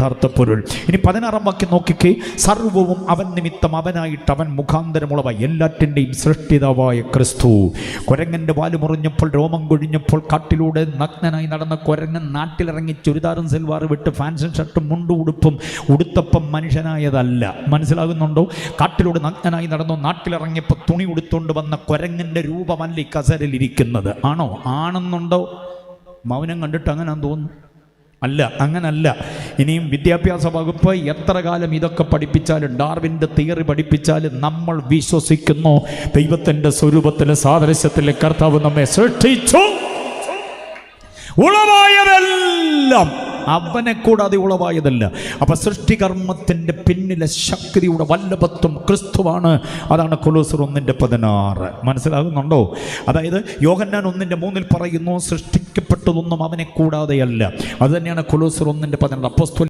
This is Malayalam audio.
യഥാർത്ഥ പൊരുൾ. ഇനി 16-ാം വാക്യം നോക്കിക്കേ. സർവവും അവൻ നിമിത്തം അവനായിട്ട് അവൻ മുഖാന്തരമുള്ളവ എല്ലാറ്റിൻ്റെയും സൃഷ്ടിതാവായ ക്രിസ്തു. കുരങ്ങൻ്റെ വാല് മുറിഞ്ഞപ്പോൾ രോമം കൊഴിഞ്ഞപ്പോൾ കാട്ടിലൂടെ നഗ്നനായി നടന്ന കുരങ്ങൻ നാട്ടിലിറങ്ങി ചുരിദാറും സെൽവാറും വിട്ട് ഫാൻഷൻ ഷർട്ടും മുണ്ടും ഉടുപ്പും ഉടുത്തപ്പം മനുഷ്യനായതല്ല. മനസ്സിലാകുന്നുണ്ടോ? കാട്ടിലൂടെ നഗ്നനായി നടന്നു നാട്ടിലിറങ്ങിയപ്പോൾ തുണി ഉടുത്തുകൊണ്ട് വന്ന കുരങ്ങൻ്റെ രൂപമല്ല ഈ കസേരയിലിരിക്കുന്നത്. ആണോ? ആണെന്നുണ്ടോ? മൗനം കണ്ടിട്ട് അങ്ങനെയാണെന്ന് തോന്നുന്നു. അല്ല, അങ്ങനല്ല. ഇനിയും വിദ്യാഭ്യാസ വകുപ്പ് എത്ര കാലം ഇതൊക്കെ പഠിപ്പിച്ചാലും, ഡാർവിൻ്റെ തിയറി പഠിപ്പിച്ചാലും, നമ്മൾ വിശ്വസിക്കുന്നു ദൈവത്തിൻ്റെ സ്വരൂപത്തിലെ സാദൃശ്യത്തിലെ കർത്താവ് നമ്മെ സൃഷ്ടിച്ചു. ഉളവായതെല്ലാം അവനെ കൂടാതെ ഉളവായതല്ല. അപ്പൊ സൃഷ്ടികർമ്മത്തിന്റെ പിന്നിലെ ശക്തിയുടെ വല്ലഭത്വം ക്രിസ്തുവാണ്. അതാണ് കൊലോസ്യർ 1:16. മനസ്സിലാകുന്നുണ്ടോ? അതായത് യോഹന്നാൻ 1:3 പറയുന്നു സൃഷ്ടിക്കപ്പെട്ടതൊന്നും അവനെ കൂടാതെയല്ല. അത് തന്നെയാണ് കൊലോസ്യർ 1:12. അപ്പോസ്തലൻ